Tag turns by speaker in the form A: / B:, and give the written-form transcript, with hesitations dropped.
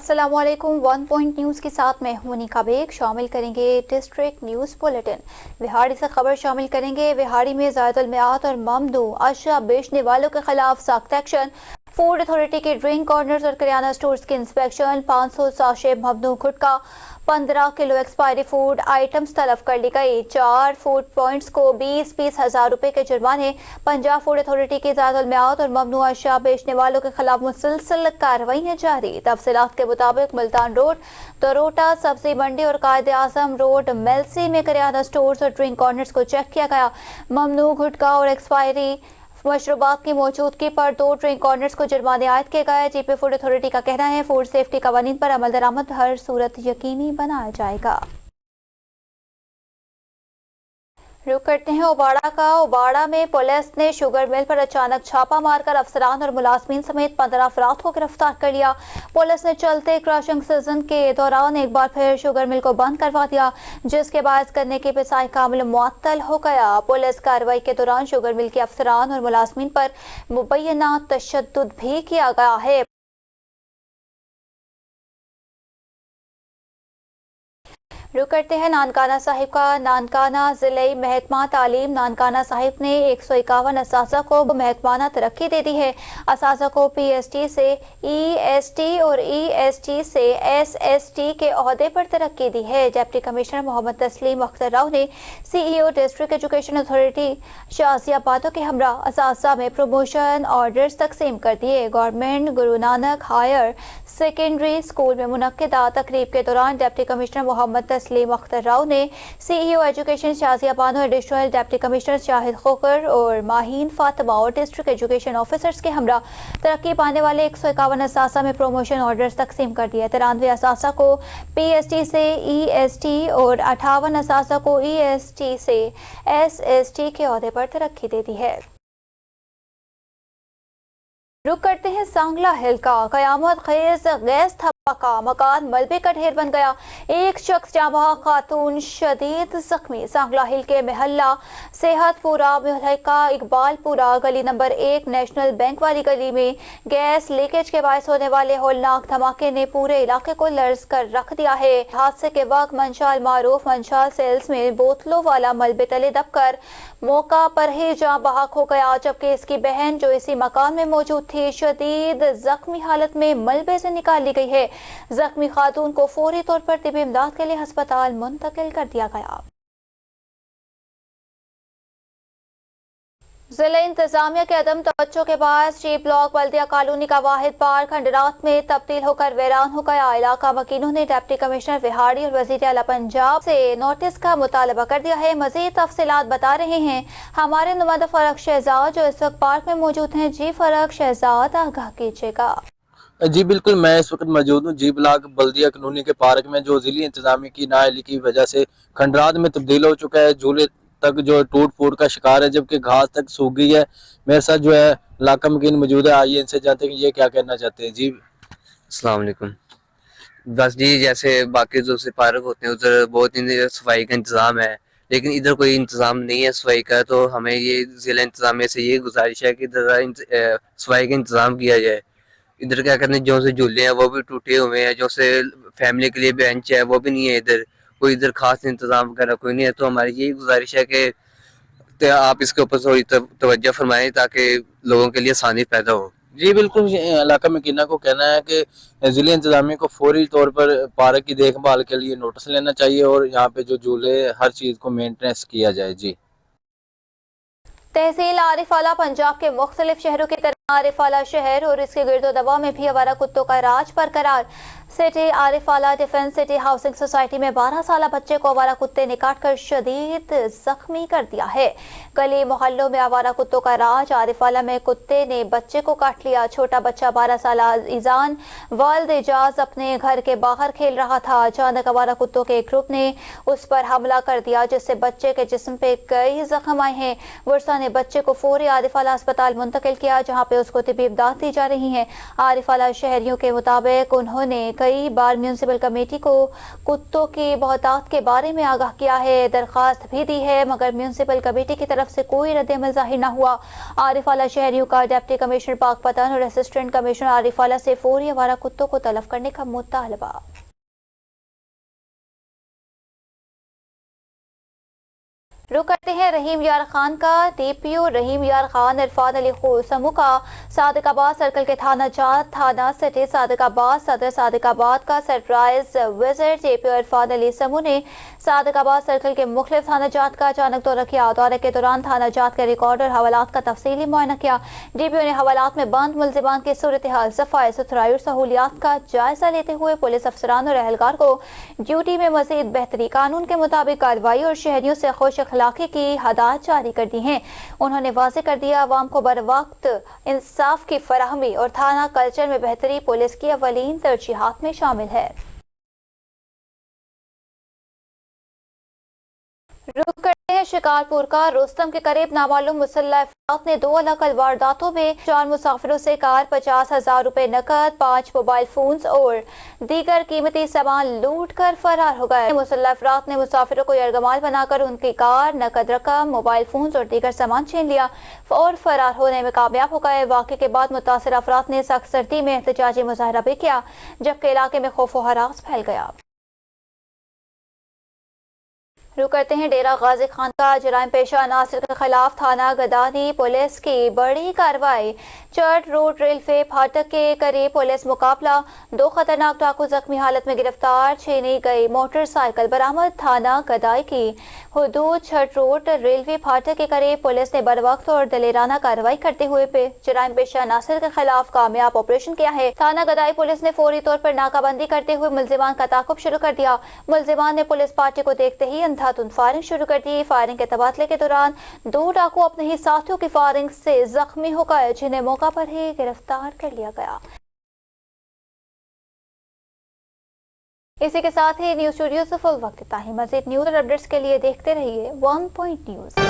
A: अस्सलाम वालेकुम। 1 point news के साथ मैं हूं निका बेग। शामिल करेंगे डिस्ट्रिक्ट न्यूज़ बुलेटिन। विहाड़ी से खबर शामिल करेंगे। विहाड़ी में ज़ायदुल मियात और ममदू अशिया बेचने वालों के खिलाफ सख्त एक्शन। फूड अथॉरिटी के ड्रिंक कॉर्नर्स और करियाना स्टोर्स की इंस्पेक्शन। 500 साशे ममदू गुटखा, 15 किलो एक्सपायरी फूड आइटम्स तलब कर ली गई। 4 फूड पॉइंट्स को 20-20 हज़ार रुपए के जुर्माने। पंजाब फूड अथॉरिटी के ज़ायदुल मियात और ममनू अशिया बेचने वालों के खिलाफ मुसलसल कार्रवाइयाँ जारी। तफसीलात के मुताबिक मुल्तान रोड, तरोटा सब्जी मंडी और कायदे आजम रोड मेलसी में करियाना स्टोर्स और ड्रिंक कॉर्नर्स को चेक किया गया। ममनू गुटखा और एक्सपायरी मशरूबात की मौजूदगी पर 2 ड्रिंक कॉर्नर्स को जुर्माने आयद किए गए। जीपी फूड अथॉरिटी का कहना है फूड सेफ्टी कवानीन पर अमल दरामद हर सूरत यकीनी बनाया जाएगा। रुक करते हैं उबाड़ा का। उबाड़ा में पुलिस ने शुगर मिल पर अचानक छापा मारकर अफसरान और मुलाजमीन समेत 15 अफराद को गिरफ्तार कर लिया। पुलिस ने चलते क्रशिंग सीजन के दौरान एक बार फिर शुगर मिल को बंद करवा दिया, जिसके बायस करने की पिसाई का अमल मुअत्तल हो गया। पुलिस कार्रवाई के दौरान शुगर मिल के अफसरान और मुलाजमीन पर मुबैना तशद्दुद भी किया गया है। रुक करते हैं नानकाना साहिब का। नानकाना ज़िले महकमा तालीम नानकाना साहिब ने 151 असासा को महकमाना तरक्की दे दी है। असासा को PST से EST और EST से SST के ओहदे पर तरक्की दी है। डिप्टी कमिश्नर मोहम्मद तस्लीम अख्तर राव ने CEO डिस्ट्रिक्ट एजुकेशन अथॉरिटी शाजियाबाद के हमरा असासा में प्रमोशन ऑर्डर्स तकसीम कर दिए। Government Guru Nanak higher secondary school में मुनक्किदा तकरीब के दौरान डिप्टी कमिश्नर मोहम्मद तस्लीम अख्तर राव ने CEO एजुकेशन शाजियाबाद और एडिशनल डिप्टी कमिश्नर शाहिद खोकर और माहीन फातिमा और डिस्ट्रिक्ट एजुकेशन ऑफिसर्स के हमरा तरक्की पाने वाले 151 असासा में प्रमोशन ऑर्डर्स तकसीम कर दिए। 93 असासा को PST से EST और 58 असासा को EST से SST के ओहदे पर तरक्की दे दी है। रुक करते हैं सांगला हिल का। कयामत खेज गैस धमाका, मकान मलबे का ढेर बन गया। एक शख्स जाँ खातून शदीद जख्मी। सांगला हिल के महल्ला सेहतपुरा मुहल्का इकबालपुरा गली नंबर 1 नेशनल बैंक वाली गली में गैस लीकेज के बायस होने वाले होलनाक धमाके ने पूरे इलाके को लर्ज कर रख दिया है। हादसे के वक्त मंशाल मारूफ मंशाल सेल्स में बोतलों वाला मलबे तले दबकर मौका पर ही जाँ बहक हो गया, जबकि इसकी बहन जो इसी मकान में मौजूद थी शदीद जख्मी हालत में मलबे से निकाल ली गई है। जख्मी खातून को फौरी तौर पर तिब्बी इमदाद के लिए अस्पताल मुंतकिल कर दिया गया। जिला इंतजामिया के अदम तवज्जो के बाद सी ब्लॉक बल्दिया कॉलोनी का वाहिद पार्क खंडरात में तब्दील होकर वीरान हो गया। इलाका वकीलों ने डिप्टी कमिश्नर विहाड़ी और वजीर आला पंजाब से नोटिस का मुतालबा कर दिया है। मजीद तफसीलात बता रहे हैं हमारे नुमाइंदा फरक शहजाद जो इस वक्त पार्क में मौजूद हैं। जी फरक शहजाद, आगाह कीजिएगा।
B: जी बिल्कुल, मैं इस वक्त मौजूद हूँ जी ब्लॉक बल्दिया कॉलोनी के पार्क में, जो जिली इंतजामिया की नाअहली की वजह से खंडरात में तब्दील हो चुका है। झूले तक जो टूट फूट का शिकार है, जबकि घास तक सूख गई है। मेरे साथ जो है इलाका मकीन मौजूद है, आइए इनसे जानते हैं कि ये क्या कहना चाहते हैं। जी
C: अस्सलाम वालेकुम। बस जी, जैसे बाकी जो से पार्क होते हैं उधर बहुत ही सफाई का इंतज़ाम है, लेकिन इधर कोई इंतज़ाम नहीं है सफाई का। तो हमें ये ज़िला इंतज़ामिया से ये गुजारिश है कि इधर सफाई का इंतज़ाम किया जाए। इधर क्या करते हैं, जो से झूले हैं वो भी टूटे हुए हैं, जो से फैमिली के लिए बेंच है वो भी नहीं है। इधर कोई इधर खास इंतज़ाम वगैरह कोई नहीं है। तो हमारी यही गुजारिश है कि आप इसके ऊपर थोड़ी तवज्जो फरमाएं ताकि लोगों के लिए आसानी पैदा हो।
B: जी बिल्कुल, इलाका मकीना को कहना है कि जिले इंतजामिया को फौरी तौर पर पार्क की देखभाल के लिए नोटिस लेना चाहिए और यहाँ पे जो झूले हर चीज़ को मेंटेनेंस किया जाए। जी
A: तहसील आरिफाला पंजाब के मुख्तलिफ शहरों की तरह आरिफाला शहर और इसके गिरदोदवा में भी आवारा कुत्तों का राज बरकरार। City Arifwala defence city housing society में 12 साल बच्चे को आवारा कुत्ते ने काटकर शदीद जख्मी कर दिया है। गली मोहल्लों में आवारा कुत्तों का राज। आरिफाला में कुत्ते ने बच्चे को काट लिया। छोटा बच्चा 12 साल ईजान वालिद एजाज अपने घर के बाहर खेल रहा था। अचानक आवारा कुत्तों के एक ग्रुप ने उस पर हमला कर दिया, जिससे बच्चे के जिस्म पे कई जख्म आए हैं। वर्षा ने बच्चे को फौरी आरिफाला अस्पताल मुंतकिल किया, जहाँ पे उसको तिब्बी इमदाद दी जा रही है। आरिफाला शहरियों के मुताबिक उन्होंने कई बार म्यूनसिपल कमेटी को कुत्तों के बहुतात के बारे में आगाह किया है, दरखास्त भी दी है, मगर म्यूनसिपल कमेटी की तरफ से कोई रद्द-ए-अमल जाहिर न हुआ। आरिफ आला शहरियों का डिप्टी कमिश्नर पाकपतन और असिस्टेंट कमिश्नर आरिफ आला से फौरी आवारा कुत्तों को तलब करने का मुतालबा। रुक करते हैं रहीम यार खान का। DPO रहीम यार खान इरफान अली समूह का सादिकाबाद सर्कल के थाना जात थाना सिटी सादिकाबाद सदर सादिकाबाद का surprise visit. DPO Irfan Ali समूह ने सादिकाबाद सर्कल के मुख्तलिफ थाना जात का अचानक दौरा किया। दौरे के दौरान थाना जात के रिकॉर्ड और हवालात का तफसीली मुआयना किया। DPO ने हवालात में बंद मुलजिमान की सूरत हाल, सफाई सुथराई और सहूलियात का जायजा लेते हुए पुलिस अफसरान और एहलकार को ड्यूटी में मजीद बेहतरी, कानून के मुताबिक कार्रवाई और शहरियों से खुश अखलाकी की हदायत जारी कर दी हैं। उन्होंने वाज़ेह कर दिया अवाम को बर वक्त इंसाफ की फराहमी और थाना कल्चर में बेहतरी पुलिस की अवलीन तरजीहात में शामिल है। रुक करते हैं शिकारपुर का। रुस्तम के करीब नामालूम मुसल्लह अफराद ने 2 अलग-अलग वारदातों में 4 मुसाफिरों से कार, 50,000 रुपए नकद, 5 मोबाइल फोन्स और दीगर कीमती सामान लूट कर फरार हो गए। मुसल्लह अफराद ने मुसाफिरों को यरगमाल बनाकर उनकी कार, नकद रकम, मोबाइल फोन्स और दीगर सामान छीन लिया और फरार होने में कामयाब हो गए। वाक़े के बाद मुतासिर अफराद ने सख्त सर्दी में एहतजाजी मुजाहरा भी किया, जबकि इलाके में खौफ व हरास फैल गया। रुक करते हैं डेरा गाजी खान का। जराइम पेशा अनासर के खिलाफ थाना गदानी पुलिस की बड़ी कार्रवाई। चर्च रोड रेलवे फाटक के करीब पुलिस मुकाबला। 2 खतरनाक डाकू जख्मी हालत में गिरफ्तार। छीनी गई मोटरसाइकिल बरामद। थाना गदाई की हुदूद छठ रोड रेलवे फाटक के करीब पुलिस ने बर वक्त और दलेराना कार्रवाई करते हुए जराइम पेशा अनासर के खिलाफ कामयाब ऑपरेशन किया है। थाना गदाई पुलिस ने फौरी तौर पर नाकाबंदी करते हुए मुलजिमान का ताकुब शुरू कर दिया। मुलजिमान ने पुलिस पार्टी को देखते ही अंधाधुंध फायरिंग शुरू कर दी। फायरिंग के तबादले के दौरान 2 डाकू अपने ही साथियों की फायरिंग से जख्मी हो गए, जिन्हें मौका पर ही गिरफ्तार कर लिया गया। इसी के साथ ही न्यूज स्टूडियो से फुल वक्त इतना ही। मजीद न्यूज और अपडेट्स के लिए देखते रहिए 1 पॉइंट न्यूज।